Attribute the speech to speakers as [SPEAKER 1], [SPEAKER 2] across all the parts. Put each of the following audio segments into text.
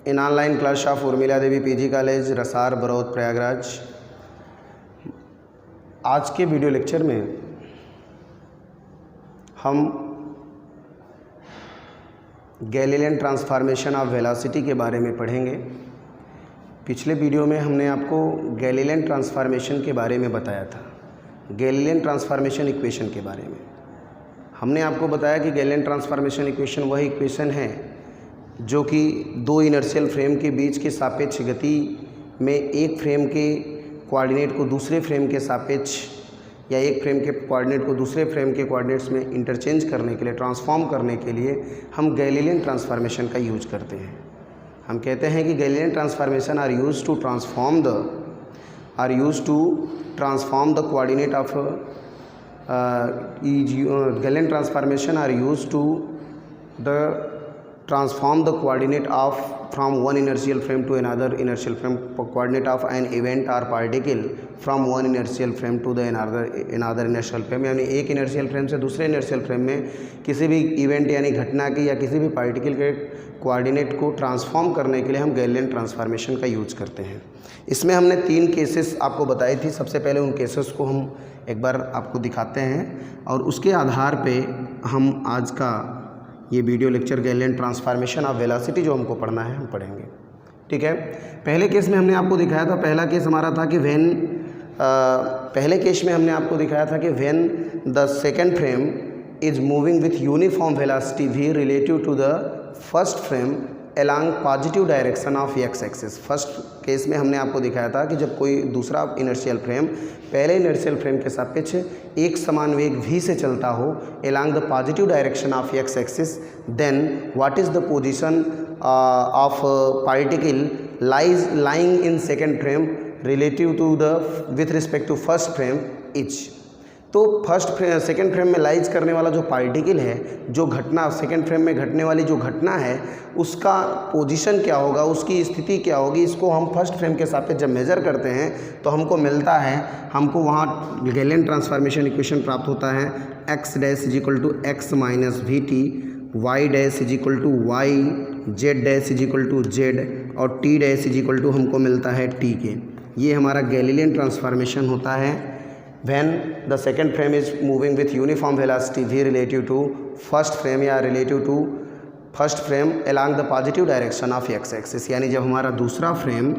[SPEAKER 1] in online class of Urmila Devi PG college रसार बरौत प्रयागराज। आज के वीडियो लेक्चर में हम गैलीलियन ट्रांसफॉर्मेशन ऑफ वेलोसिटी के बारे में पढ़ेंगे। पिछले वीडियो में हमने आपको गैलीलियन ट्रांसफॉर्मेशन के बारे में बताया था, गैलीलियन ट्रांसफॉर्मेशन इक्वेशन के बारे में। हमने आपको बताया कि गैलीलियन ट्रांसफॉर्मेशन इक्वेशन वह इक्वेशन है जो कि दो इनर्शियल फ्रेम के बीच की सापेक्ष गति में एक फ्रेम के कोऑर्डिनेट को दूसरे फ्रेम के सापेक्ष या एक फ्रेम के कोऑर्डिनेट को दूसरे फ्रेम के कोऑर्डिनेट्स में इंटरचेंज करने के लिए, ट्रांसफॉर्म करने के लिए हम गैलीलियन ट्रांसफॉर्मेशन का यूज करते हैं। हम कहते हैं कि Galilean transformation are use to transform the coordinate of Galilean transformation are use to transform the coordinate of from one inertial frame to another inertial frame, coordinate of an event or particle from one inertial frame to the another inertial frame। यानी एक inertial frame से दूसरे inertial frame में किसी भी event यानी घटना की या किसी भी पार्टिकल के कोऑर्डिनेट को ट्रांसफॉर्म करने के लिए हम गैलीलियन ट्रांसफॉर्मेशन का यूज करते हैं। इसमें हमने 3 केसेस आपको बताए थे। सबसे पहले उन केसेस को हम एक बार आपको दिखाते हैं और उसके आधार पे हम आज का ये video lecture Galilean transformation of velocity जो हमको पढ़ना है हम पढ़ेंगे। ठीक है, पहले केस में हमने आपको दिखाया था, पहला केस हमारा था कि पहले केस में हमने आपको दिखाया था कि when the second frame is moving with uniform velocity v relative to the first frame along positive direction of X axis. First case में हमने आपको दिखाया था कि जब कोई दूसरा इनर्शियल फ्रेम पहले इनर्शियल फ्रेम के सापेक्ष एक समान वेग v से चलता हो along the positive direction of X axis, then what is the position of particle lying in second frame relative to the with respect to first frame each. तो सेकेंड फ्रेम में लाइज करने वाला जो particle है, जो घटना second frame में घटने वाली जो घटना है उसका पोजीशन क्या होगा, उसकी स्थिति क्या होगी, इसको हम फर्स्ट फ्रेम के सापेक्ष जब मेज़र करते हैं तो हमको मिलता है, हमको वहाँ गैलीलियन ट्रांसफॉर्मेशन इक्वेशन प्राप्त होता है x dash is equal to x minus V T, y dash is equal to y, z dash is equal to z और t dash is equal to हमको मिलता है t के। ये हमारा गैलीलियन ट्रांसफॉर्मेशन होता है when the second frame is moving with uniform velocity v relative to first frame या relative to first frame along the positive direction of x axis। यानी जब हमारा दूसरा फ्रेम,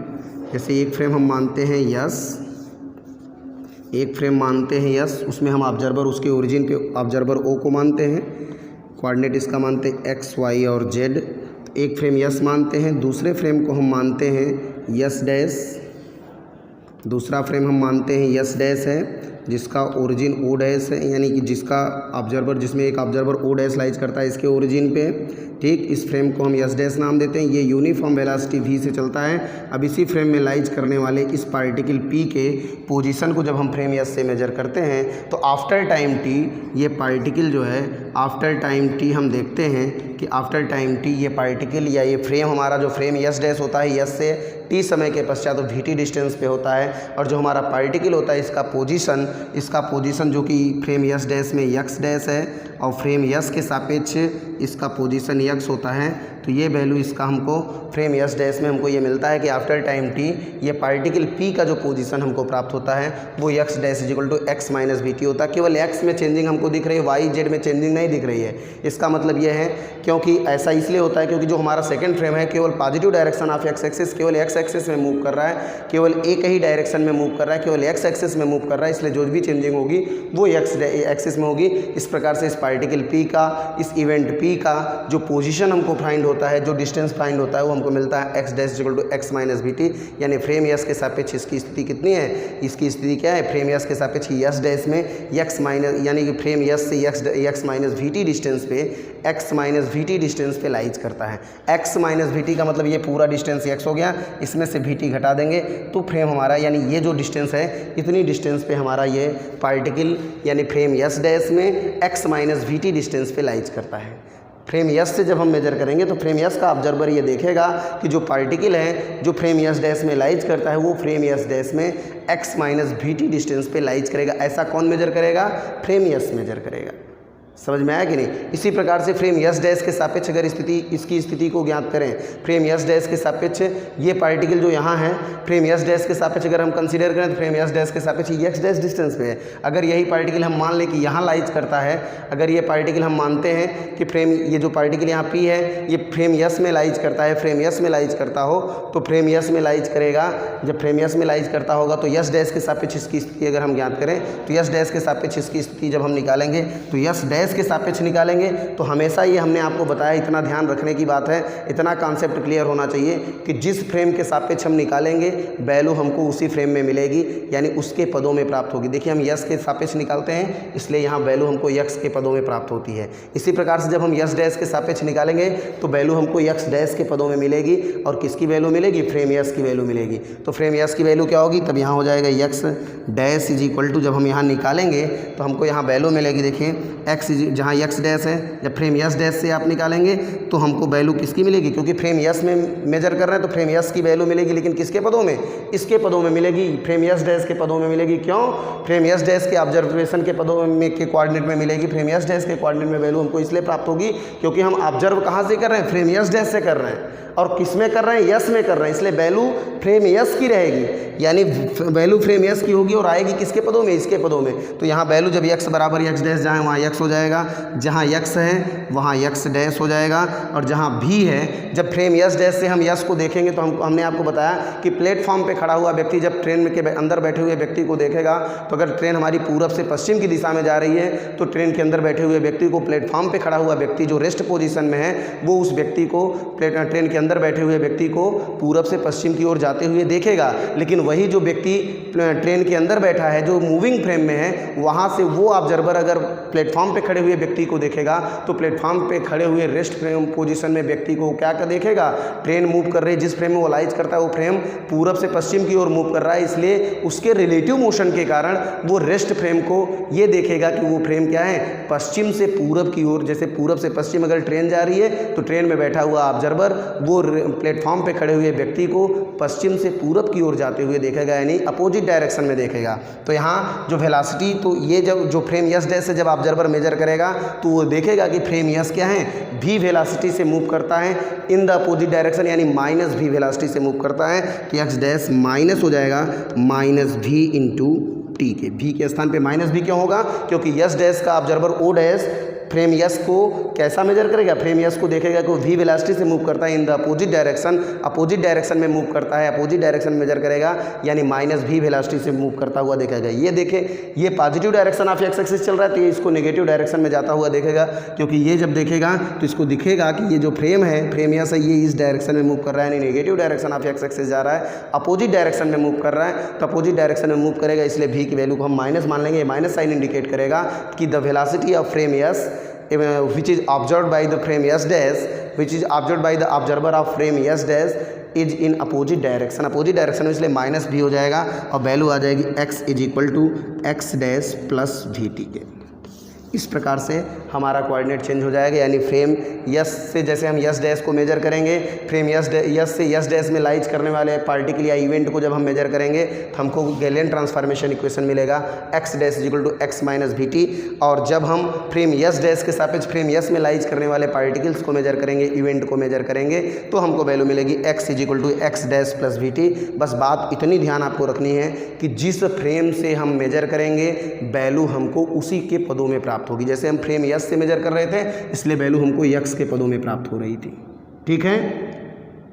[SPEAKER 1] जैसे एक फ्रेम हम मानते हैं यस, एक फ्रेम मानते हैं यस, उसमें हम ऑब्जर्वर उसके ओरिजिन पे ऑब्जर्वर ओ को मानते हैं, कोऑर्डिनेट इसका मानते हैं एक्स वाई और जेड। एक फ्रेम यस मानते हैं, दूसरे फ्रेम को हम मानते हैं यस डैश, दूसरा फ्रेम हम मानते हैं यस डैश है जिसका ओरिजिन ओ डैश है, यानी कि जिसका ऑब्जर्वर, जिसमें एक ऑब्जर्वर ओ डैश लाइज करता है इसके ओरिजिन पे। ठीक, इस फ्रेम को हम यस डैश नाम देते हैं। ये यूनिफॉर्म वेलोसिटी v से चलता है। अब इसी फ्रेम में लाइज करने वाले इस पार्टिकल p के पोजीशन को जब हम फ्रेम यस से मेजर करते हैं तो आफ्टर टाइम t ये पार्टिकल जो है आफ्टर टाइम t हम देखते हैं कि आफ्टर टाइम t ये पार्टिकल या ये फ्रेम हमारा जो फ्रेम यस डैश होता है यस से t समय के पश्चात तो vt डिस्टेंस पे होता है, और जो हमारा पार्टिकल होता है इसका पोजीशन जो कि फ्रेम यस डैश में x डैश है और फ्रेम यस के सापेक्ष इसका पोजीशन x होता है। तो ये वैल्यू इसका हमको फ्रेम यस डैश में हमको ये मिलता है कि आफ्टर टाइम t ये पार्टिकल p का जो पोजीशन हमको प्राप्त होता है वो x dash is equal to x minus V T होता है। केवल x में चेंजिंग हमको दिख रही है, y z में चेंजिंग नहीं दिख रही है। इसका मतलब ये है, क्योंकि ऐसा इसलिए होता है क्योंकि जो हमारा सेकेंड फ्रेम है केवल positive direction of X axis, केवल एक्स एक्सिस में मूव कर रहा है, केवल एक ही डायरेक्शन में मूव कर रहा है, केवल एक्स एक्सिस में मूव कर रहा है, इसलिए जो भी चेंजिंग होगी वो एक्स एक्सिस में होगी। इस प्रकार से इस पार्टिकल p का, इस इवेंट p का जो पोजीशन हमको फाइंड होता है, जो डिस्टेंस फाइंड होता है वो हमको मिलता है x dash equal to x minus V T. यानी फ्रेम यस के सापेक्ष इसकी स्थिति कितनी है, इसकी स्थिति क्या है, फ्रेम यस के सापेक्ष यस डैश में x माइनस, यानी कि फ्रेम यस से x minus V T distance पे x minus V T distance पे लाइज करता है। x माइनस वी टी का मतलब ये पूरा डिस्टेंस x हो गया, इसमें से वी टी घटा देंगे तो फ्रेम हमारा, यानी ये जो डिस्टेंस है इतनी डिस्टेंस पे हमारा ये पार्टिकल यानी फ्रेम यस डैश में x minus V T distance पे लाइज करता है। फ्रेम यस से जब हम मेजर करेंगे तो फ्रेम यस का ऑब्जर्वर ये देखेगा कि जो पार्टिकल है जो फ्रेम यस डैश में लाइज करता है वो फ्रेम यस डैश में x minus V T distance पे लाइज करेगा। ऐसा कौन मेजर करेगा, फ्रेम यस मेजर करेगा। समझ में आया कि नहीं। इसी प्रकार से फ्रेम यस डैश के सापेक्ष अगर इसकी स्थिति को ज्ञात करें, फ्रेम यस डैश के सापेक्ष ये पार्टिकल जो यहाँ है फ्रेम यस डैश के सापेक्ष अगर हम कंसीडर करें तो फ्रेम यस डैश के सापेक्ष एक्स डैश डिस्टेंस पे है। अगर यही पार्टिकल हम मान लें कि यहाँ लाइज करता है, अगर ये पार्टिकल हम मानते हैं कि फ्रेम ये जो पार्टिकल यहाँ पी है ये फ्रेम यस में लाइज करता है, फ्रेम यस में लाइज करता हो तो फ्रेम यस में लाइज करेगा। जब फ्रेम यस में लाइज करता होगा तो यस डैश के सापेक्ष इसकी स्थिति अगर हम ज्ञात करें तो यस डैश के सापेक्ष इसकी स्थिति जब हम निकालेंगे तो यस डैश के सापेक्ष निकालेंगे। तो हमेशा ये हमने आपको बताया, इतना ध्यान रखने की बात है, इतना कॉन्सेप्ट क्लियर होना चाहिए कि जिस फ्रेम के सापेक्ष हम निकालेंगे वैल्यू हमको उसी फ्रेम में मिलेगी, यानी उसके पदों में प्राप्त होगी। देखिए हम यस के सापेक्ष निकालते हैं इसलिए यहाँ वैल्यू हमको यक्स के पदों में प्राप्त होती है। इसी प्रकार से जब हम यस डैश के सापेक्ष निकालेंगे तो वैल्यू हमको यक्स डैश के पदों में मिलेगी और किसकी वैल्यू मिलेगी, फ्रेम यस की वैल्यू मिलेगी। तो फ्रेम यस की वैल्यू क्या होगी, तब यहाँ हो जाएगा X dash is equal to, जब हम यहाँ निकालेंगे तो हमको यहाँ वैल्यू मिलेगी। देखिए एक्स जहाँ यक्स डैश है, जब फ्रेम यस डैश से आप निकालेंगे तो हमको वैल्यू किसकी मिलेगी, क्योंकि फ्रेम यस में मेजर कर रहे हैं तो फ्रेम यस की वैल्यू मिलेगी, लेकिन किसके पदों में, इसके पदों में मिलेगी, फ्रेम यस डैश के पदों में मिलेगी। क्यों, फ्रेम यस डैश के ऑब्जर्वेशन के पदों में के कोऑर्डिनेट में मिलेगी। फ्रेम यस डैश के कोऑर्डिनेट में वैल्यू हमको इसलिए प्राप्त होगी क्योंकि हम ऑब्जर्व कहाँ से कर रहे हैं, फ्रेम यस डैश से कर रहे हैं, और किस में कर रहे हैं, यस में कर रहे हैं, इसलिए वैल्यू फ्रेम यस की रहेगी, यानी वैल्यू फ्रेम यस की होगी और आएगी किसके पदों में, इसके पदों में। तो यहाँ वैल्यू जब यक्स बराबर यक्स डैश जहाँ वहाँ यक्स हो जाएगा, जहाँ यक्स है वहाँ यक्स डैश हो जाएगा, और जहाँ भी है जब फ्रेम यस डैश से हम यस को देखेंगे तो हमने आपको बताया कि प्लेटफॉर्म पे खड़ा हुआ व्यक्ति जब ट्रेन में के अंदर बैठे हुए व्यक्ति को देखेगा तो अगर ट्रेन हमारी पूरब से पश्चिम की दिशा में जा रही है तो ट्रेन के अंदर बैठे हुए व्यक्ति को, प्लेटफॉर्म पे खड़ा हुआ व्यक्ति जो रेस्ट पोजीशन में है वो उस व्यक्ति को, ट्रेन के अंदर बैठे हुए व्यक्ति को पूरब से पश्चिम की ओर जाते हुए देखेगा। लेकिन वही जो व्यक्ति ट्रेन के अंदर बैठा है जो मूविंग फ्रेम में है, वहाँ से वो ऑब्जर्वर अगर प्लेटफॉर्म पे खड़े हुए व्यक्ति को देखेगा तो प्लेटफॉर्म पे खड़े हुए रेस्ट फ्रेम पोजीशन में व्यक्ति को क्या कर देखेगा, ट्रेन मूव कर रही है, जिस फ्रेम में वो लाइज करता है वो फ्रेम पूरब से पश्चिम की ओर मूव कर रहा है, इसलिए उसके रिलेटिव मोशन के कारण वो रेस्ट फ्रेम को ये देखेगा कि वो फ्रेम क्या है, पश्चिम से पूरब की ओर, जैसे पूरब से पश्चिम अगर ट्रेन जा रही है तो ट्रेन में बैठा हुआ ऑब्जर्वर वो प्लेटफॉर्म पे खड़े हुए व्यक्ति को पश्चिम से पूरब की ओर जाते हुए देखेगा, यानी अपोजिट डायरेक्शन में देखेगा। तो यहाँ जो वेलोसिटी, तो ये जब जो फ्रेम यस डैश से जब ऑब्जर्वर मेजर करेगा तो वो देखेगा कि फ्रेम यस क्या है, भी वेलोसिटी से मूव करता है इन द अपोजिट डायरेक्शन, यानी माइनस भी वेलोसिटी से मूव करता है। तो एक्स डैश माइनस हो जाएगा माइनस भी इंटू टी के, भी के स्थान पे माइनस भी क्यों होगा, क्योंकि यस डैश का observer O dash frame S को कैसा मेजर करेगा, फ्रेम यस को देखेगा कि वो वी वेलोसिटी से मूव करता है in the opposite direction, opposite direction में मूव करता है, अपोजिट डायरेक्शन में मेजर करेगा, यानी माइनस भी वेलोसिटी से मूव करता हुआ देखेगा। ये देखे ये positive direction of X axis चल रहा है तो ये इसको नेगेटिव डायरेक्शन में जाता हुआ देखेगा, क्योंकि ये जब देखेगा तो इसको दिखेगा कि ये जो फ्रेम है, फ्रेम यस है, ये इस डायरेक्शन में मूव कर रहा है, यानी negative direction of X axis जा रहा है, अपोजिट डायरेक्शन में मूव कर रहा है, तो अपोजिट डायरेक्शन में मूव करेगा, इसलिए भी की वैल्यू को हम माइनस मान लेंगे। माइनस साइन इंडिकेट करेगा कि the velocity of frame yes which is observed by the frame s dash, which is observed by the observer of frame s dash is in opposite direction, opposite direction में, इसलिए minus भी हो जाएगा और value आ जाएगी x is equal to X dash plus V T के। इस प्रकार से हमारा कोऑर्डिनेट चेंज हो जाएगा, यानी फ्रेम यस से जैसे हम यस डैश को मेजर करेंगे, फ्रेम यस से यस डैश में लाइज करने वाले पार्टिकल या इवेंट को जब हम मेजर करेंगे तो हमको गैलेन ट्रांसफॉर्मेशन इक्वेशन मिलेगा X dash equal to X minus V T. और जब हम फ्रेम यस डैश के सापेक्ष फ्रेम यस में लाइज करने वाले पार्टिकल्स को मेजर करेंगे, इवेंट को मेजर करेंगे, तो हमको वैल्यू मिलेगी X is equal to X dash plus V T. बस बात इतनी ध्यान आपको रखनी है कि जिस फ्रेम से हम मेजर करेंगे वैल्यू हमको उसी के पदों में प्राप्त होगी। जैसे हम फ्रेम यस से मेजर कर रहे थे इसलिए वैल्यू हमको यक्स के पदों में प्राप्त हो रही थी, ठीक है,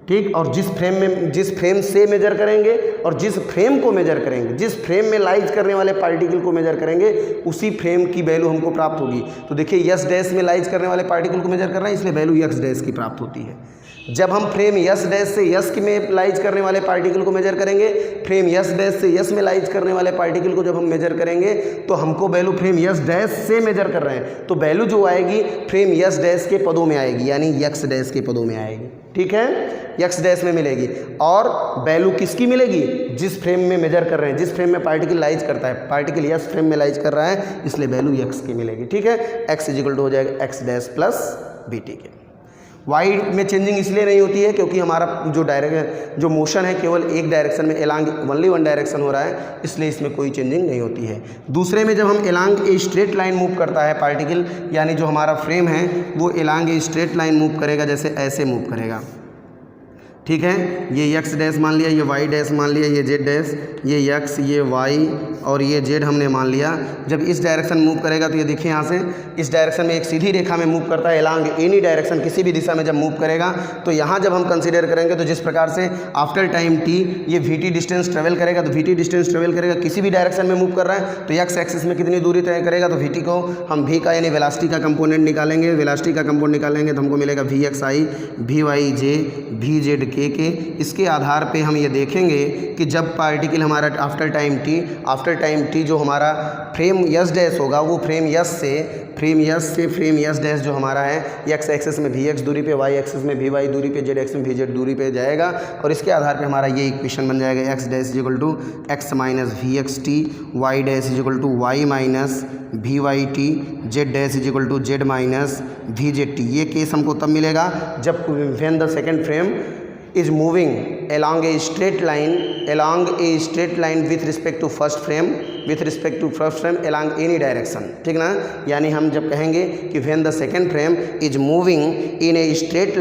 [SPEAKER 1] ठीक। और जिस फ्रेम से मेजर करेंगे और जिस फ्रेम को मेजर करेंगे, जिस फ्रेम में लाइज करने वाले पार्टिकल को मेजर करेंगे, उसी फ्रेम की वैल्यू हमको प्राप्त होगी। तो देखिए यस डैश में लाइज करने वाले पार्टिकल को मेजर कर रहे हैं, इसलिए वैल्यू यक्स डैश की प्राप्त होती है। जब हम फ्रेम यस डैश से यस में लाइज करने वाले पार्टिकल को मेजर करेंगे, फ्रेम यस डैश से यस में लाइज करने वाले पार्टिकल को जब हम मेजर करेंगे तो हमको वैल्यू फ्रेम यस डैश से मेजर कर रहे हैं तो वैल्यू जो आएगी फ्रेम यस डैश के पदों में आएगी, यानी यक्स डैश के पदों में आएगी, ठीक है, यक्स डैश में मिलेगी। और वैल्यू किसकी मिलेगी, जिस फ्रेम में मेजर कर रहे हैं, जिस फ्रेम में पार्टिकल लाइज करता है, पार्टिकल यस फ्रेम में लाइज कर रहा है, इसलिए वैल्यू यक्स की मिलेगी, ठीक है। एक्स इज इक्वल टू हो जाएगा X dash plus B T के। वाई में चेंजिंग इसलिए नहीं होती है क्योंकि हमारा जो मोशन है केवल एक डायरेक्शन में एलांग ओनली वन डायरेक्शन हो रहा है, इसलिए इसमें कोई चेंजिंग नहीं होती है। दूसरे में जब हम along a straight line move करता है पार्टिकल, यानी जो हमारा फ्रेम है वो along a straight line move करेगा, जैसे ऐसे मूव करेगा, ठीक है। ये x डैश मान लिया, ये y डैश मान लिया, ये z डैश, ये x, ये y और ये z हमने मान लिया। जब इस डायरेक्शन मूव करेगा तो ये देखिए यहाँ से इस डायरेक्शन में एक सीधी रेखा में मूव करता है एलांग एनी डायरेक्शन, किसी भी दिशा में जब मूव करेगा तो यहाँ जब हम कंसीडर करेंगे तो जिस प्रकार से आफ्टर टाइम t ये vt डिस्टेंस ट्रेवल करेगा, तो vt डिस्टेंस ट्रेवल करेगा किसी भी डायरेक्शन में मूव कर रहा है तो x एक्सिस में कितनी दूरी तय करेगा, तो vt को हम v का यानी वेलोसिटी का कंपोनेंट निकालेंगे, वेलोसिटी का कंपोनेंट निकालेंगे तो हमको मिलेगा vxi vyj vz के। इसके आधार पे हम ये देखेंगे कि जब पार्टिकल हमारा आफ्टर टाइम टी जो हमारा फ्रेम यस डैश होगा वो फ्रेम यस से फ्रेम यस डैश जो हमारा है एक्स एक्सिस में वी एक्स दूरी पे, वाई एक्सिस में वी वाई दूरी पे, जेड एक्सिस में वी जेड दूरी पे जाएगा और इसके आधार पे हमारा ये इक्वेशन बन जाएगा X dash is equal to X minus V X T, Y dash is equal to Y minus V Y T, Z dash is equal to Z minus V Z T. ये case हमको तब मिलेगा जब when the second frame is moving along a straight line with respect to first frame along any direction, ठीक ना। यानी हम जब कहेंगे कि when the second frame is moving in a straight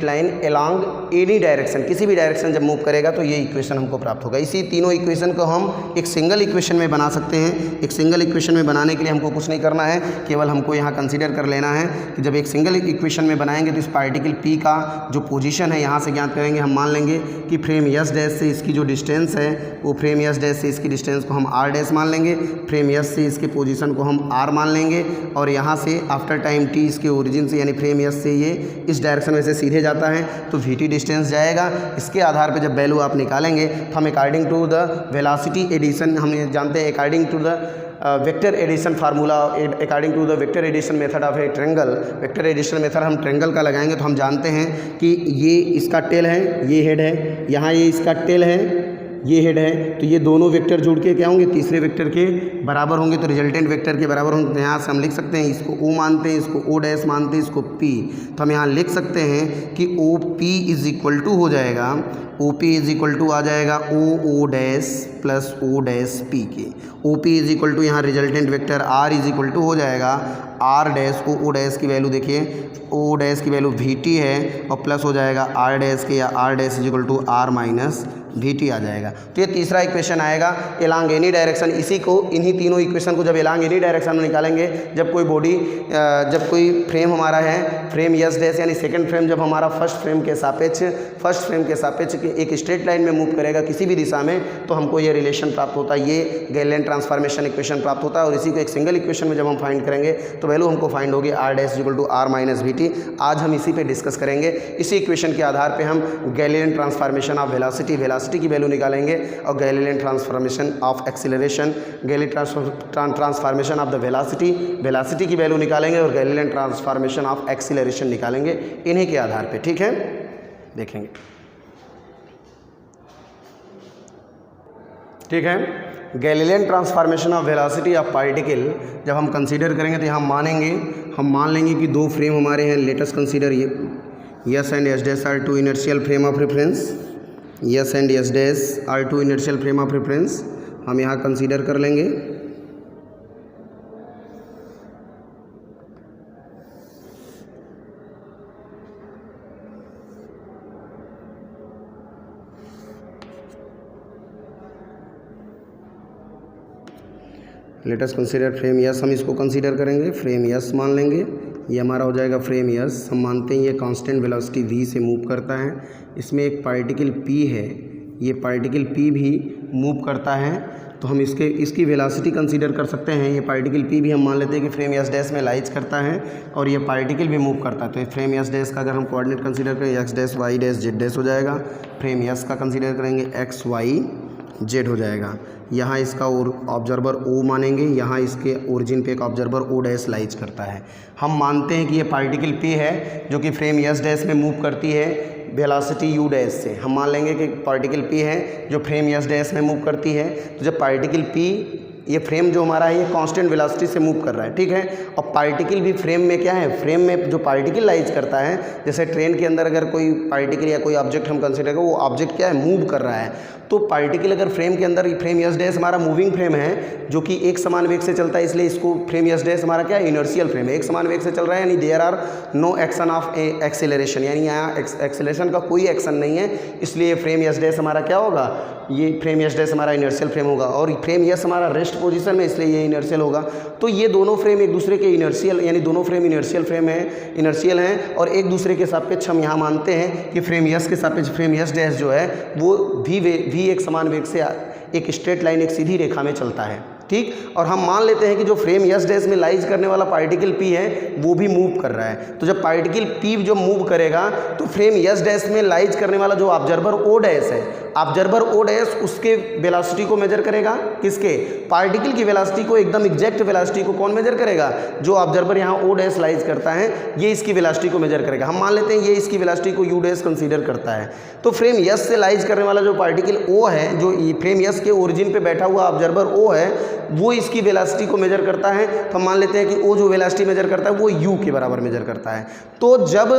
[SPEAKER 1] line along any direction, किसी भी direction जब मूव करेगा तो ये इक्वेशन हमको प्राप्त होगा। इसी तीनों इक्वेशन को हम एक सिंगल इक्वेशन में बना सकते हैं। एक सिंगल इक्वेशन में बनाने के लिए हमको कुछ नहीं करना है, केवल हमको यहाँ कंसीडर कर लेना है कि जब एक सिंगल इक्वेशन में बनाएंगे तो इस पार्टिकल P का जो पोजीशन है यहाँ से ज्ञात करेंगे। हम मान लेंगे कि फ्रेम यस डैश से इसकी जो डिस्टेंस है वो फ्रेम यस डैश से इसकी डिस्टेंस को हम आर डैश मान लेंगे, फ्रेम यस से इसके पोजीशन को हम आर मान लेंगे और यहाँ से आफ्टर टाइम टी इसके ओरिजिन से यानी फ्रेम यस से ये इस डायरेक्शन में से सीधे जाता है तो वी डिस्टेंस जाएगा। इसके आधार पे जब वैल्यू आप निकालेंगे तो हम according to the velocity addition, हम जानते हैं according to the vector addition formula, according to the vector addition method of a triangle, vector addition method हम ट्रेंगल का लगाएंगे तो हम जानते हैं कि ये इसका टेल है, ये हेड है, यहाँ ये इसका टेल है, ये हेड है, तो ये दोनों वेक्टर जुड़ के क्या होंगे, तीसरे वेक्टर के बराबर होंगे, तो रिजल्टेंट वेक्टर के बराबर होंगे। तो यहाँ से हम लिख सकते हैं इसको O मानते हैं, इसको O डैश मानते हैं, इसको P, तो हम यहाँ लिख सकते हैं कि OP इज इक्वल टू हो जाएगा, OP इज इक्वल टू आ जाएगा O dash plus O dash P के। OP इज इक्वल टू यहाँ resultant vector R is equal to हो जाएगा R डैश O डैश की वैल्यू देखिए O डैश की वैल्यू VT है और प्लस हो जाएगा R डैश के, या R dash is equal to R minus VT आ जाएगा। तो ये तीसरा इक्वेशन आएगा एलांग एनी डायरेक्शन। इसी को इन्हीं तीनों इक्वेशन को जब एलांग एनी डायरेक्शन में निकालेंगे, जब कोई बॉडी जब कोई फ्रेम हमारा है फ्रेम यस डैश यानी सेकंड फ्रेम जब हमारा फर्स्ट फ्रेम के सापेक्ष एक स्ट्रेट लाइन में मूव करेगा किसी भी दिशा में तो हमको ये रिलेशन प्राप्त होता है, ये गैलेलियन ट्रांसफॉर्मेशन इक्वेशन प्राप्त होता है। और इसी को एक सिंगल इक्वेशन में जब हम फाइंड करेंगे तो वैल्यू हमको फाइंड होगी R dash equal to R minus VT। आज हम इसी पे डिस्कस करेंगे। इसी इक्वेशन के आधार पे हम गैलेलियन ट्रांसफॉर्मेशन ऑफ वेलोसिटी की वैल्यू निकालेंगे और Galilean transformation of acceleration, Galilean transformation of the velocity की वैल्यू निकालेंगे और गैलेलियन ट्रांसफॉर्मेशन ऑफ एक्सीलरेशन निकालेंगे इन्हीं के आधार पे, ठीक है। देखेंगे, ठीक है। Galilean transformation of velocity of particle जब हम कंसीडर करेंगे तो यहाँ हम मान लेंगे कि दो फ्रेम हमारे हैं। लेट अस कंसीडर ये S and S dash are two inertial frame of reference, S and S dash are two inertial frame of reference हम यहाँ कंसीडर कर लेंगे। Let us consider frame S, हम इसको कंसीडर करेंगे, फ्रेम यस मान लेंगे। ये हमारा हो जाएगा फ्रेम यस। हम मानते हैं ये कांस्टेंट वेलोसिटी v से मूव करता है। इसमें एक पार्टिकल p है, ये पार्टिकल p भी मूव करता है तो हम इसकी वेलोसिटी कंसीडर कर सकते हैं। ये पार्टिकल p भी हम मान लेते हैं कि फ्रेम यस डैश में लाइज करता है और ये पार्टिकल भी मूव करता है। तो फ्रेम यस डैश का अगर हम कोऑर्डिनेट कंसीडर करें X dash Y dash Z dash हो जाएगा। फ्रेम यस का कंसीडर करेंगे एक्स वाई जेड हो जाएगा। यहाँ इसका ऑब्जर्वर O मानेंगे, यहाँ इसके ओरिजिन पे एक ऑब्जर्वर O डैश लाइज करता है। हम मानते हैं कि ये पार्टिकल P है जो कि फ्रेम यस डैश में मूव करती है वेलोसिटी U डैश से। हम मान लेंगे कि पार्टिकल P है जो फ्रेम यस डैश में मूव करती है। तो जब पार्टिकल P ये फ्रेम जो हमारा है ये कांस्टेंट वेलोसिटी से मूव कर रहा है, ठीक है। और पार्टिकल भी फ्रेम में क्या है, फ्रेम में जो पार्टिकल लाइज करता है, जैसे ट्रेन के अंदर अगर कोई पार्टिकल या कोई ऑब्जेक्ट हम कंसिडर करें, वो ऑब्जेक्ट क्या है, मूव कर रहा है। तो पार्टिकल अगर फ्रेम के अंदर, फ्रेम एस डैश हमारा मूविंग फ्रेम है जो कि एक समान वेग से चलता है, इसलिए इसको फ्रेम एस डैश हमारा क्या है, इनर्शियल फ्रेम है, एक समान वेग से चल रहा है, यानी there are no action of acceleration, यानी यहाँ एक्सेलरेशन का कोई एक्शन नहीं है, इसलिए फ्रेम एस डैश हमारा क्या होगा, ये फ्रेम एस डैश हमारा इनर्शियल फ्रेम होगा। और फ्रेम एस हमारा रेस्ट पोजीशन में, इसलिए ये इनर्शियल होगा। तो ये दोनों फ्रेम एक दूसरे के इनर्शियल, यानी दोनों फ्रेम इनर्शियल फ्रेम है, इनर्शियल हैं, और एक दूसरे के सापेक्ष हम यहाँ मानते हैं कि फ्रेम एस के सापेक्ष फ्रेम एस डैश जो है वो भी एक समान वेग से एक स्ट्रेट लाइन, एक सीधी रेखा में चलता है, ठीक। और हम मान लेते हैं कि जो फ्रेम एस डैश में लाइज करने वाला पार्टिकल पी है वो भी मूव कर रहा है। तो जब पार्टिकल पी जो मूव करेगा तो फ्रेम एस डैश में लाइज करने वाला जो ऑब्जर्वर ओ डैश है, ऑब्जर्वर ओ डैश उसके वेलोसिटी को मेजर करेगा, किसके, पार्टिकल की वेलोसिटी को, एकदम एग्जैक्ट वेलोसिटी को कौन मेजर करेगा, जो ऑब्जर्वर यहाँ ओ डैश लाइज करता है, ये इसकी वेलोसिटी को मेजर करेगा। हम मान लेते हैं ये इसकी वेलोसिटी को यू डैश कंसीडर करता है। तो फ्रेम एस से लाइज करने वाला जो पार्टिकल ओ है, जो फ्रेम एस के ओरिजिन पे बैठा हुआ ऑब्जर्वर ओ है, वो इसकी वेलोसिटी को मेजर करता है। तो हम मान लेते हैं कि ओ जो वेलोसिटी मेजर करता है वो यू के बराबर मेजर करता है। तो जब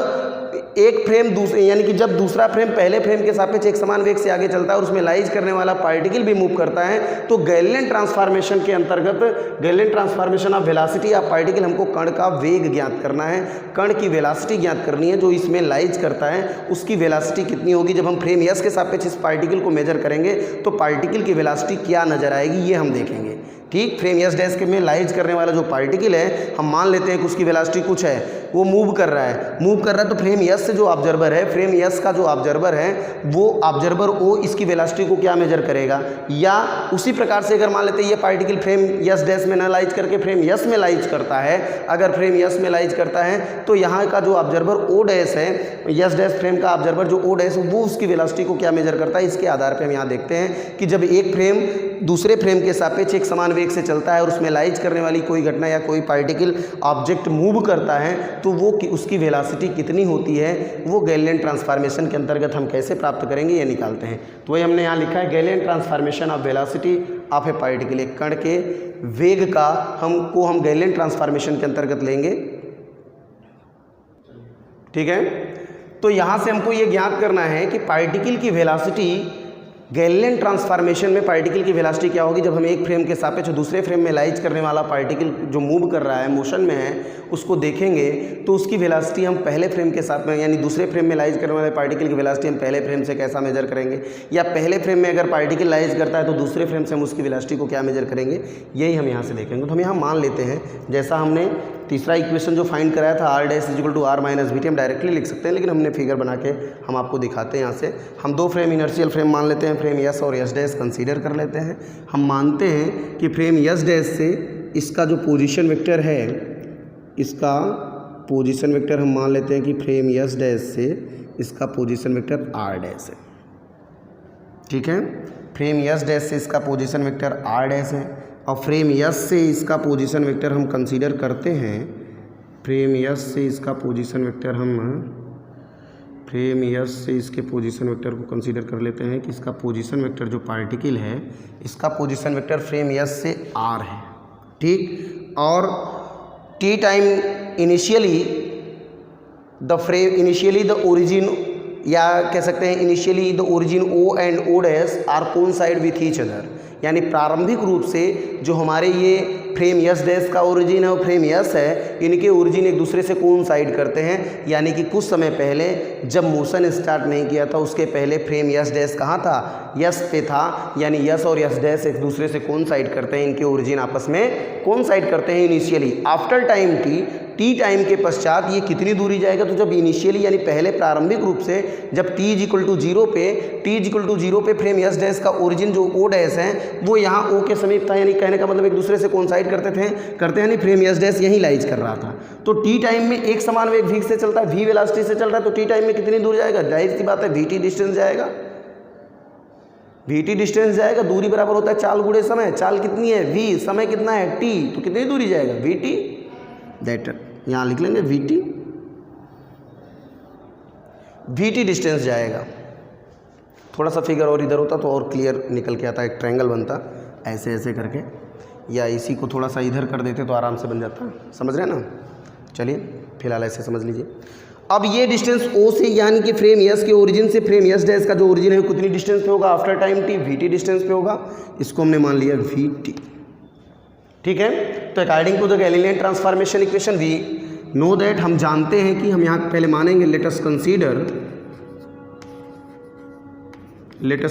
[SPEAKER 1] एक फ्रेम दूसरे, यानी कि जब दूसरा फ्रेम पहले फ्रेम के सापेक्ष एक समान वेग से आगे चलता है और उसमें लाइज करने वाला पार्टिकल भी मूव करता है, तो गैलेलियन ट्रांसफॉर्मेशन के अंतर्गत, Galilean transformation of velocity of particle, हमको कण का वेग ज्ञात करना है, कण की वेलोसिटी ज्ञात करनी है, जो इसमें लाइज करता है उसकी वेलोसिटी कितनी होगी। जब हम फ्रेम एस के सापेक्ष इस पार्टिकल को मेजर करेंगे तो पार्टिकल की वेलोसिटी क्या नजर आएगी, ये हम देखेंगे, ठीक। फ्रेम एस डैश के में लाइज करने वाला जो पार्टिकल है, हम मान लेते हैं कि उसकी वेलोसिटी कुछ है, वो मूव कर रहा है, तो फ्रेम एस से जो ऑब्जर्वर है, फ्रेम एस का जो ऑब्जर्वर है, वो ऑब्जर्वर ओ इसकी वेलोसिटी को क्या मेजर करेगा। या उसी प्रकार से अगर मान लेते हैं ये पार्टिकल फ्रेम एस डैश में ना लाइज करके फ्रेम एस में लाइज करता है, अगर फ्रेम एस में लाइज करता है तो यहाँ का जो ऑब्जर्वर ओ डैश है, एस डैश फ्रेम का ऑब्जर्वर जो ओ डैश, वो उसकी वेलोसिटी को क्या मेजर करता है। इसके आधार पर हम यहाँ देखते हैं कि जब एक फ्रेम दूसरे फ्रेम के सापेक्ष एक समान वेग से चलता है और उसमें लाइज करने वाली कोई घटना या कोई पार्टिकल ऑब्जेक्ट मूव करता है, तो वो उसकी वेलोसिटी कितनी होती है, वो गैलेलियन ट्रांसफॉर्मेशन के अंतर्गत हम कैसे प्राप्त करेंगे, ये निकालते हैं। तो वही हमने यहाँ लिखा है, Galilean transformation of velocity of a particle, एक कण के वेग का हम गैलेलियन ट्रांसफॉर्मेशन के अंतर्गत लेंगे, ठीक है। तो यहाँ से हमको ये ज्ञात करना है कि पार्टिकल की वेलोसिटी, गैलेलियन ट्रांसफॉर्मेशन में पार्टिकल की वेलोसिटी क्या होगी। जब हम एक फ्रेम के सापेक्ष दूसरे फ्रेम में लाइज करने वाला पार्टिकल जो मूव कर रहा है, मोशन में है, उसको देखेंगे तो उसकी वेलोसिटी हम पहले फ्रेम के साथ में, यानी दूसरे फ्रेम में लाइज करने वाले पार्टिकल की वेलोसिटी हम पहले फ्रेम से कैसा मेजर करेंगे, या पहले फ्रेम में अगर पार्टिकल लाइज करता है तो दूसरे फ्रेम से हम उसकी वेलोसिटी को क्या मेजर करेंगे, यही हम यहाँ से देखेंगे। तो हम यहाँ मान लेते हैं, जैसा हमने तीसरा इक्वेशन जो फाइंड कराया था, R dash equal to R minus B T, हम डायरेक्टली लिख सकते हैं, लेकिन हमने फिगर बना के हम आपको दिखाते हैं। यहाँ से हम दो फ्रेम इनर्शियल फ्रेम मान लेते हैं, फ्रेम एस और एस डैश कंसीडर कर लेते हैं। हम मानते हैं कि फ्रेम एस डैश से इसका जो पोजीशन वेक्टर है, इसका पोजीशन वेक्टर हम मान लेते हैं कि फ्रेम एस डैश से इसका पोजीशन वेक्टर आर डैश है, ठीक है। फ्रेम एस डैश से इसका पोजीशन वेक्टर आर डैश है, और फ्रेम एस से इसका पोजीशन वेक्टर हम कंसीडर करते हैं, फ्रेम एस से इसका पोजीशन वेक्टर हम फ्रेम एस से इसके पोजीशन वेक्टर को कंसीडर कर लेते हैं कि इसका पोजीशन वेक्टर जो पार्टिकल है, इसका पोजीशन वेक्टर फ्रेम एस से आर है, ठीक। और T time initially the origin, या कह सकते हैं initially the origin O and O dash are coincide with each other, यानी प्रारंभिक रूप से जो हमारे ये फ्रेम एस डैश का ओरिजिन है और फ्रेम एस है, इनके ओरिजिन एक दूसरे से कोइंसाइड करते हैं। यानी कि कुछ समय पहले जब मोशन स्टार्ट नहीं किया था, उसके पहले फ्रेम एस डैश कहाँ था, एस पे था, यानी एस और एस डैश एक दूसरे से कोइंसाइड करते हैं, इनके ओरिजिन आपस में कोइंसाइड करते हैं initially. After time T time के पश्चात ये कितनी दूरी जाएगा, तो जब इनिशियली यानी पहले प्रारंभिक रूप से जब T is equal to zero पे फ्रेम एस डैश का ओरिजिन जो ओ डैश है वो यहाँ ओ के समीप था, यानी कहने का मतलब एक दूसरे से कोइंसाइड करते हैं, यानी फ्रेम एस डैश यहीं लाइज कर रहा था। तो टी टाइम में एक समान वेग v से चलता है, v वेलोसिटी से चल रहा है, तो टी टाइम में कितनी दूर जाएगा, जाहिर सी बात है vt डिस्टेंस जाएगा, vt डिस्टेंस जाएगा, दूरी बराबर होता है चाल गुणे समय, चाल कितनी है v, समय कितना है t, तो कितनी दूरी जाएगा vt, दैट यहाँ लिख लेंगे vt डिस्टेंस जाएगा। थोड़ा सा फिगर और इधर होता तो और क्लियर निकल के आता, एक ट्रायंगल बनता ऐसे ऐसे करके, या इसी को थोड़ा सा इधर कर देते तो आराम से बन जाता, समझ रहे हैं ना। चलिए फिलहाल ऐसे समझ लीजिए। अब ये डिस्टेंस ओ से यानी कि फ्रेम यस के ओरिजिन से फ्रेम यस डैश का जो ओरिजिन है कितनी डिस्टेंस पे होगा, after time T, we T distance पे होगा, इसको हमने मान लिया वी टी। ठीक है, तो according to the Galilean transformation equation we know that, हम जानते हैं कि हम यहाँ पहले मानेंगे let us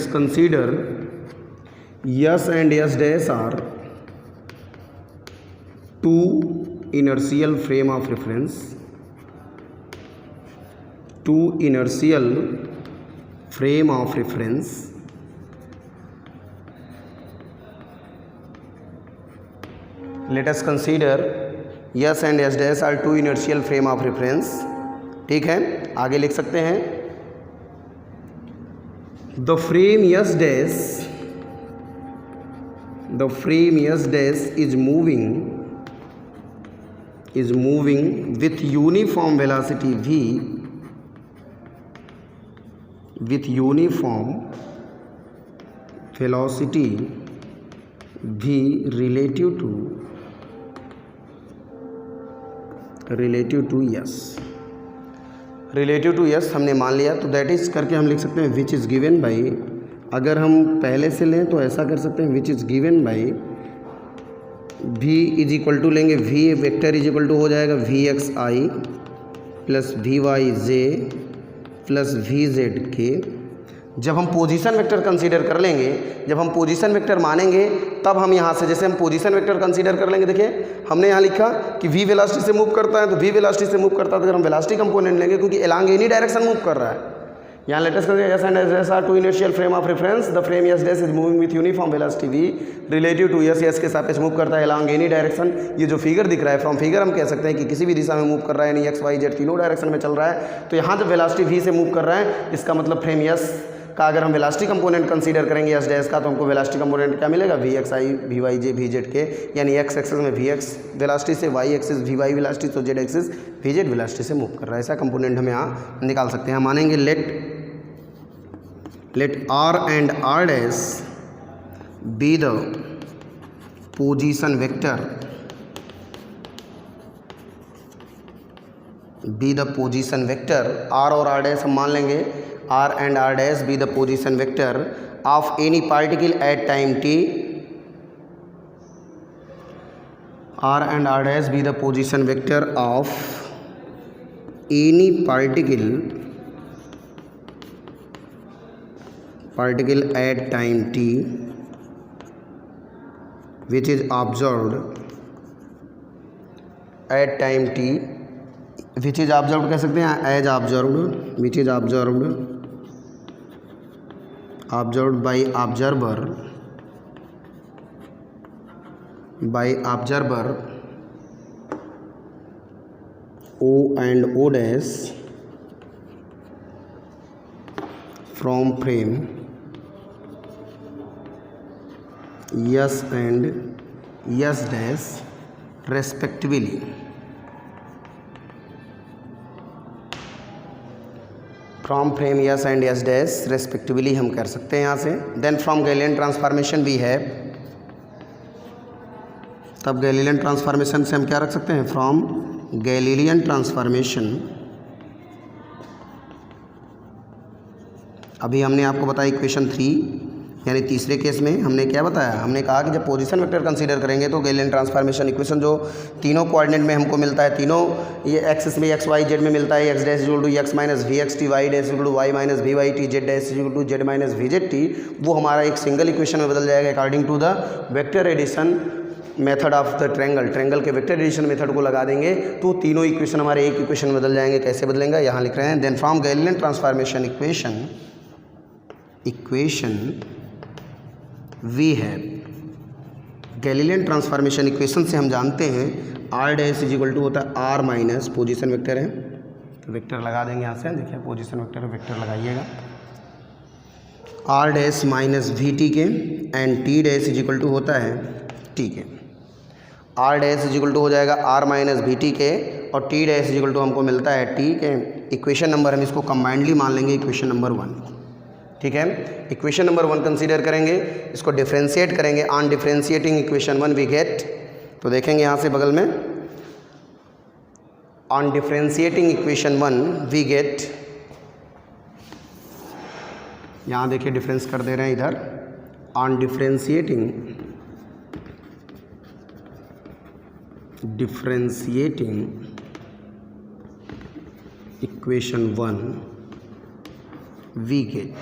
[SPEAKER 1] consider S and S dash are two inertial frame of reference, two inertial frame of reference let us consider yes and yes dash are two inertial frame of reference। ठीक है, आगे लिख सकते हैं the frame yes dash is moving with uniform velocity v relative to yes हमने मान लिया, तो दैट इज करके हम लिख सकते हैं विच इज़ गिवन बाई, अगर हम पहले से लें तो ऐसा कर सकते हैं which is given by v is equal to लेंगे v vector is equal to हो जाएगा V X I plus V Y J plus V Z के। जब हम पोजीशन वेक्टर कंसीडर कर लेंगे, जब हम पोजीशन वेक्टर मानेंगे, तब हम यहाँ से जैसे हम पोजीशन वेक्टर कंसीडर कर लेंगे, देखिए हमने यहाँ लिखा कि v वेलोसिटी से मूव करता है, तो v वेलोसिटी से मूव करता है तो अगर हम वेलोसिटी कंपोनेंट लेंगे क्योंकि एलॉन्ग एनी डायरेक्शन मूव कर रहा है। यहाँ लेटेस्ट करके S and S are two initial frame of reference, the frame S dash is moving with uniform velocity V relative to S के सापेक्ष मूव करता है अलॉन्ग एनी डायरेक्शन। ये जो फिगर दिख रहा है, फ्रॉम फिगर हम कह सकते हैं कि किसी भी दिशा में मूव कर रहा है, यानी एक्स वाई जेड तीनों डायरेक्शन में चल रहा है। तो यहाँ जब वेलोसिटी वी से मूव कर रहा है, इसका मतलब फ्रेम एस का अगर हम वेलोसिटी कंपोनेंट कंसीडर करेंगे एस डैश का, तो हमको वेलोसिटी कंपोनेंट क्या मिलेगा, V X I V Y J V Z के, यानी एक्स एक्सिस में वी एक्स वेलोसिटी से, Y axis V Y velocity, तो Z axis V Z velocity से मूव कर रहा है। ऐसा कंपोनेंट हम यहाँ निकाल सकते हैं। हम मानेंगे let r and r dash be the position vector, r और r dash हम मान लेंगे r and r dash be the position vector of any particle at time t, r and r dash be the position vector of any particle at time t which is observed at time t, which is observed कह सकते हैं as observed, which is observed by observer o and o dash from frame yes and yes dash respectively। From frame yes and yes dash respectively हम कर सकते हैं यहाँ से। Then from Galilean transformation we have, तब Galilean transformation से हम क्या रख सकते हैं, फ्रॉम गैलीलियन ट्रांसफॉर्मेशन, अभी हमने आपको बताया इक्वेशन 3 यानी तीसरे केस में हमने क्या बताया, हमने कहा कि जब पोजीशन वेक्टर कंसीडर करेंगे तो गैलीलियन ट्रांसफॉर्मेशन इक्वेशन जो तीनों कोऑर्डिनेट में हमको मिलता है, तीनों ये एक्सिस में एक्स वाई जेड में मिलता है, X dash equal to X minus V X T, Y dash equal to Y minus V Y T, Z dash equal to Z minus V Z T, वो हमारा एक single equation में बदल जाएगा according to the vector addition method of the triangle के vector addition method को लगा देंगे तो तीनों इक्वेशन हमारे एक इक्वेशन में बदल जाएंगे। कैसे बदलेंगे, यहाँ लिख रहे हैं। Then from Galilean transformation equation we have, Galilean transformation equation से हम जानते हैं R dash is equal to होता है आर माइनस पोजीशन वेक्टर है, तो वेक्टर लगा देंगे यहाँ से, देखिए पोजीशन वेक्टर लगाइएगा, R dash minus V T के and T dash is equal to होता है टी के, R dash is equal to हो जाएगा आर माइनस वी टी के और T dash is equal to हमको मिलता है टी के। इक्वेशन नंबर हम इसको कंबाइंडली मान लेंगे इक्वेशन नंबर 1, ठीक है। इक्वेशन नंबर 1 कंसीडर करेंगे, इसको डिफ्रेंशिएट करेंगे। On differentiating equation 1 we get, तो देखेंगे यहाँ से बगल में, on differentiating equation 1 we get, यहाँ देखिए डिफरेंस कर दे रहे हैं इधर, on differentiating equation 1 we get,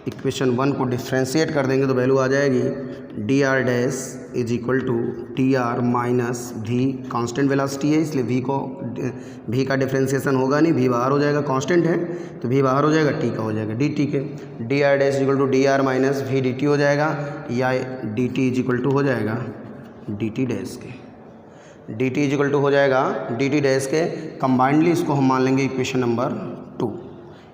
[SPEAKER 1] equation 1 को डिफ्रेंशिएट कर देंगे तो वैल्यू आ जाएगी D R dash is equal to T R minus V, constant velocity है इसलिए वी का डिफ्रेंशिएशन होगा नहीं, वी बाहर हो जाएगा, कांस्टेंट है तो वी बाहर हो जाएगा, टी का हो जाएगा डी टी के, D R dash equal to D R minus V D T हो जाएगा, या D T is equal to हो जाएगा डी टी डैश के, D T is equal to हो जाएगा डी टी डैश के। कंबाइंडली इसको हम मान लेंगे इक्वेशन नंबर 2,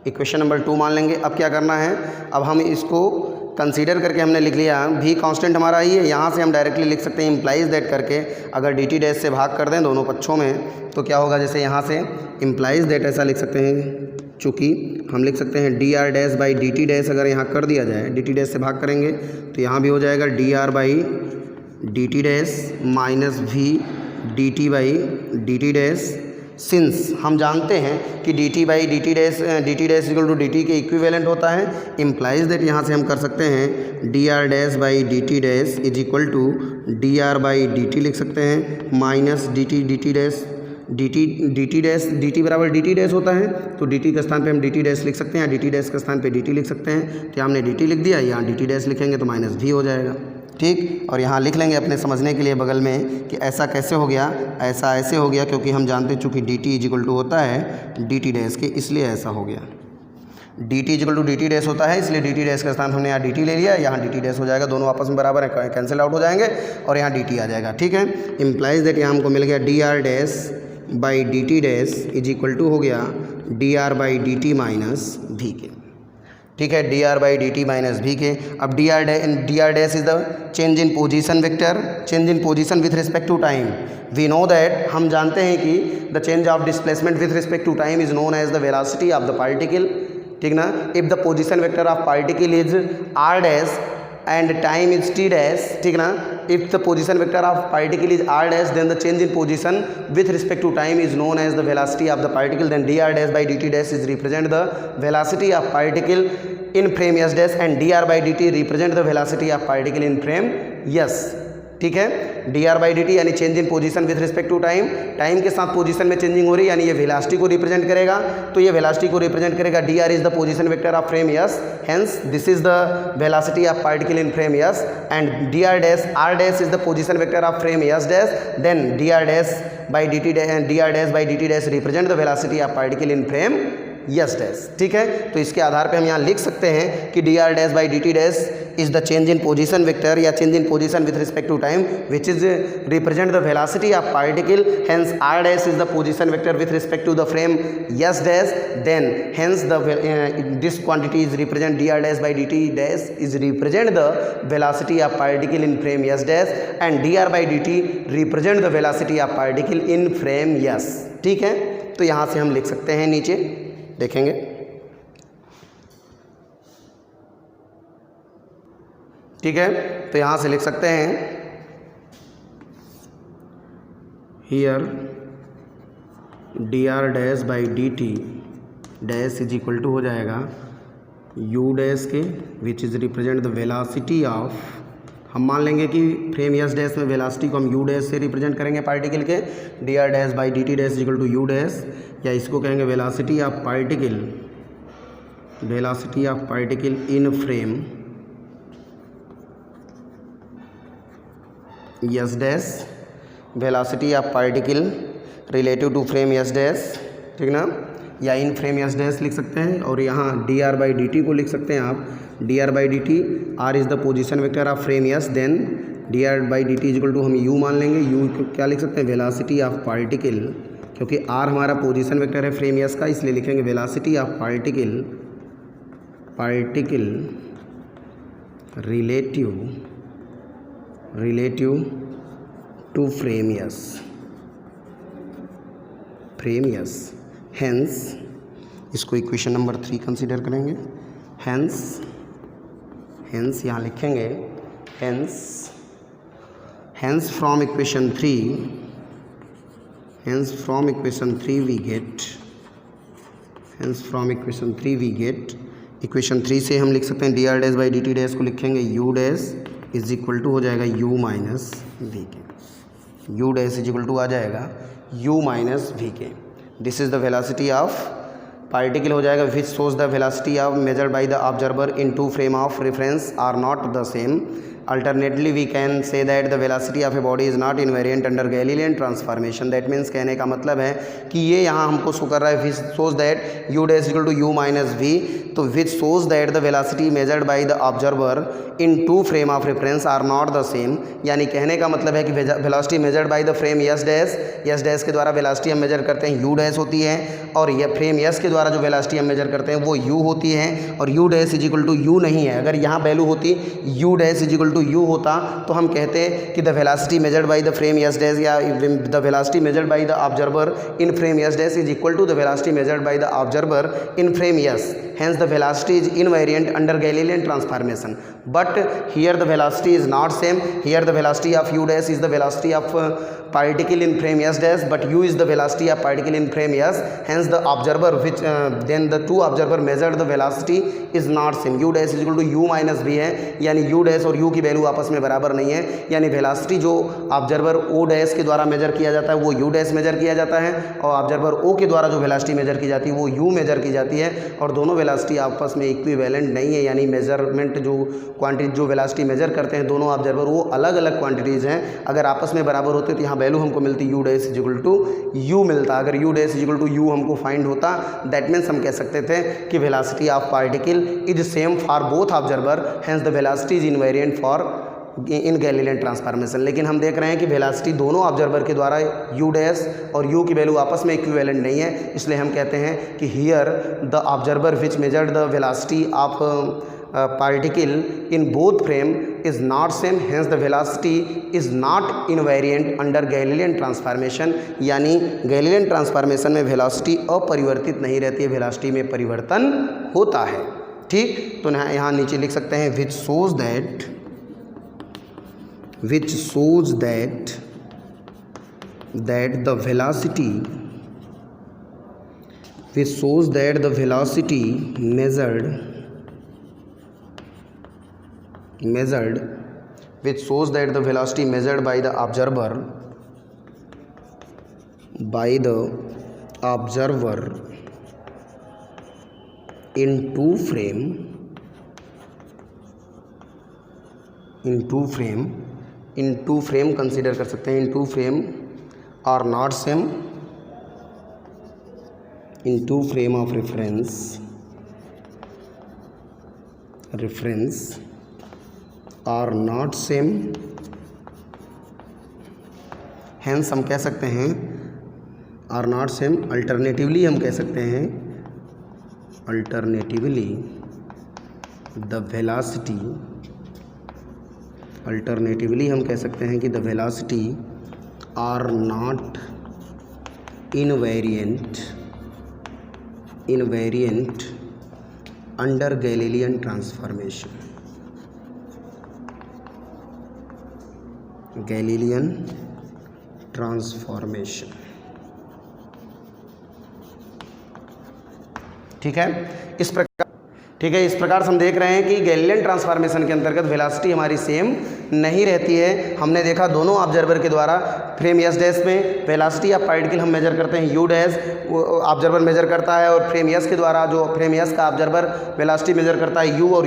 [SPEAKER 1] इक्वेशन नंबर 2 मान लेंगे। अब क्या करना है, अब हम इसको कंसीडर करके हमने लिख लिया, भी कांस्टेंट हमारा ही है, यहाँ से हम डायरेक्टली लिख सकते हैं इम्प्लाइज दैट करके, अगर डी टी डैश से भाग कर दें दोनों पक्षों में तो क्या होगा, जैसे यहाँ से इम्प्लाइज दैट ऐसा लिख सकते हैं, चूँकि हम लिख सकते हैं D R dash by D T dash, अगर यहाँ कर दिया जाए डी टी डैश से भाग करेंगे तो यहाँ भी हो जाएगा D R by D T dash minus V D T by D T dash. Since हम जानते हैं कि D T by D T dash equal to D T के इक्विवेलेंट होता है, इम्प्लाइज दैट यहाँ से हम कर सकते हैं D R dash by D T dash is equal to D R by D T लिख सकते हैं minus D T dash, D T बराबर डी टी डैश होता है तो डी टी के स्थान पे हम डी टी डैश लिख सकते हैं, डी टी डैश के स्थान पे डी टी लिख सकते हैं, तो हमने डी टी लिख दिया, यहाँ डी टी डैश लिखेंगे तो माइनस भी हो जाएगा, ठीक। और यहाँ लिख लेंगे अपने समझने के लिए बगल में कि ऐसा कैसे हो गया, ऐसा ऐसे हो गया क्योंकि हम जानते हैं चूँकि D T is equal to होता है डी टी डैश के, इसलिए ऐसा हो गया, D T is equal to D T dash होता है इसलिए डी टी डैश का स्थान हमने यहाँ डी टी ले लिया, यहाँ डी टी डैश हो जाएगा, दोनों आपस में बराबर है, कैंसिल आउट हो जाएंगे और यहाँ डी टी आ जाएगा, ठीक है। इम्प्लाइज दैट यहाँ हमको मिल गया D R dash by D T dash is equal to हो गया D R by D T minus V के, ठीक है, D R by D T minus V के। अब D R dash is the change in position vector, change in position with respect to time, we know that, हम जानते हैं कि the change of displacement with respect to time is known as the velocity of the particle, ठीक ना। If the position vector of particle is R dash and time is t dash, ठीक ना। if the position vector of particle is r dash then the change in position with respect to time is known as the velocity of the particle, then dr dash by dt dash is represent the velocity of particle in frame s dash and dr by dt represent the velocity of particle in frame s, ठीक है। D R by D T यानी change in position with respect to time, time के साथ position में changing हो रही है यानी ये वेलोसिटी को रिप्रेजेंट करेगा, तो ये वेलोसिटी को रिप्रेजेंट करेगा, D R is the position vector of frame S, hence this is the velocity of particle in frame S, and D R dash is the position vector of frame S dash, then D R dash by D T dash represent the velocity of particle in frame S dash, ठीक है। तो इसके आधार पे हम यहाँ लिख सकते हैं कि D R dash by D T dash is the change in position vector या change in position with respect to time which is represent the velocity of particle, hence R dash is the position vector with respect to the frame S dash, then hence the this quantity is represent D R dash by D T dash is represent the velocity of particle in frame S dash and D R by D T represent the velocity of particle in frame yes, ठीक है। तो यहाँ से हम लिख सकते हैं, नीचे देखेंगे, ठीक है। तो यहाँ से लिख सकते हैं here D R dash by D T dash is equal to हो जाएगा यू डैश के which is represent the velocity of, हम मान लेंगे कि फ्रेम यस डैश में वेलोसिटी को हम यू डैश से रिप्रेजेंट करेंगे पार्टिकल के, D R dash by D T dash equal to U dash, या इसको कहेंगे velocity of particle in frame S dash, velocity of particle relative to frame S dash, ठीक ना, या इन फ्रेम यस डैश लिख सकते हैं। और यहाँ D R by D T को लिख सकते हैं आप, D R by D T, R is the position vector of frame S, then D R by D T equal to हम यू मान लेंगे, यू क्या लिख सकते हैं, वेलोसिटी ऑफ पार्टिकल, क्योंकि आर हमारा पोजीशन वेक्टर है फ्रेम यस का, इसलिए लिखेंगे velocity of particle relative to frame S, hence इसको इक्वेशन नंबर 3 कंसीडर करेंगे, हेंस यहाँ लिखेंगे hence from equation 3 we get equation 3 से हम लिख सकते हैं D R dash by D T dash को लिखेंगे U dash is equal to हो जाएगा यू माइनस वी के, U dash is equal to आ जाएगा यू माइनस वी के। This is the velocity of particle हो जाएगा which shows the velocity of measured by the observer in to frame of reference are not the same. Alternatively, we can say that the velocity of a body is not invariant under Galilean transformation. That means कहने का मतलब है कि ये यहाँ हमको show कर रहा है which shows that u dash equal to u minus v, तो which shows that the velocity measured by the observer in two frame of reference are not the same. यानी कहने का मतलब है कि velocity measured by the frame s dash के द्वारा velocity हम मेजर करते हैं u dash होती है, और यह फ्रेम s के द्वारा जो velocity हम मेजर करते हैं वो u होती है, और u dash is equal to u नहीं है। अगर यहाँ वैल्यू होती u dash is equal to u होता तो हम कहते कि the velocity measured by the frame s dash या the velocity measured by the observer in frame s dash is equal to the velocity measured by the observer in frame s, hence the velocity is invariant under Galilean transformation. But here the velocity is not same. Here the velocity of u dash is the velocity of particle in frame s dash, but u is the velocity of particle in frame s, hence the observer which then the two observer measured the velocity is not same. u dash is equal to u minus v है, यानी u dash और u की value आपस में बराबर नहीं है, यानी वेलोसिटी जो ऑब्जर्वर o डैश के द्वारा मेजर किया जाता है वो u डैश मेजर किया जाता है, और ऑब्जर्वर o के द्वारा जो वेलोसिटी मेजर की जाती है वो u मेजर की जाती है, और दोनों वेलोसिटी आपस में इक्विवेलेंट नहीं है, यानी मेजरमेंट जो क्वांटिटी जो वेलोसिटी मेजर करते हैं दोनों ऑब्जर्वर वो अलग अलग क्वांटिटीज़ हैं। अगर आपस में बराबर होते तो यहाँ वैल्यू हमको मिलती u dash is equal to u मिलता। अगर u dash is equal to u हमको फाइंड होता, दैट मीन्स हम कह सकते थे कि velocity of particle is same for both observer, hence the velocity is invariant for in Galilean transformation. लेकिन हम देख रहे हैं कि वेलोसिटी दोनों ऑब्जर्वर के द्वारा u डैश और u की वैल्यू आपस में इक्विवेलेंट नहीं है, इसलिए हम कहते हैं कि here the observer which measured the velocity of particle in both frame is not same, hence the velocity is not invariant under Galilean transformation। यानी गैलीलियन ट्रांसफॉर्मेशन में वेलोसिटी अपरिवर्तित नहीं रहती है, वेलोसिटी में परिवर्तन होता है। ठीक, तो यहाँ नीचे लिख सकते हैं which shows that the velocity measured which shows that the velocity measured by the observer in two frame consider कर सकते हैं, in two frame are not same, in two frame of reference are not same, hence हम कह सकते हैं are not same। Alternatively हम कह सकते हैं अल्टरनेटिवली हम कह सकते हैं कि the velocity are not invariant under Galilean transformation. ठीक है, इस प्रकार से हम देख रहे हैं कि गैलीलियन ट्रांसफॉर्मेशन के अंतर्गत वेलोसिटी हमारी सेम नहीं रहती है। हमने देखा दोनों ऑब्जर्वर के द्वारा फ्रेम एस डैश में वेलोसिटी ऑफ पार्टिकल हम मेजर करते हैं यू डैश, ऑब्जर्वर मेजर करता है, और फ्रेम एस के द्वारा जो फ्रेम एस का ऑब्जर्वर वेलोसिटी मेजर करता है यू, और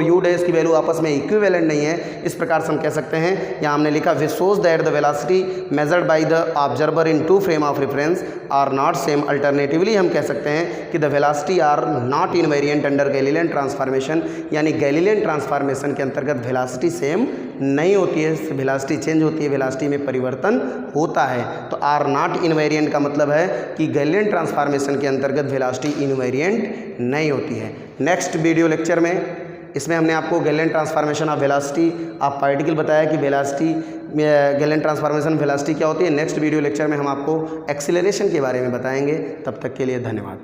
[SPEAKER 1] यू डैश की वैल्यू आपस में इक्विवेलेंट नहीं है। इस प्रकार से हम कह सकते हैं, यहाँ हमने लिखा which shows that the velocity measured by the observer in to frame of reference are not same. Alternatively हम कह सकते हैं कि the velocity are not invariant under Galilean transformation, यानी गैलीलियन ट्रांसफॉर्मेशन के अंतर्गत वेलोसिटी सेम नहीं होती है, वेलोसिटी चेंज होती है, वेलोसिटी में परिवर्तन होता है। तो आर नॉट इनवेरिएंट का मतलब है कि गैलीलियन ट्रांसफॉर्मेशन के अंतर्गत वेलोसिटी इनवेरिएंट नहीं होती है। नेक्स्ट वीडियो लेक्चर में इसमें हमने आपको Galilean transformation of velocity of particle बताया कि वेलोसिटी गैलीलियन ट्रांसफॉर्मेशन वेलोसिटी क्या होती है। नेक्स्ट वीडियो लेक्चर में हम आपको एक्सीलरेशन के बारे में बताएंगे। तब तक के लिए धन्यवाद।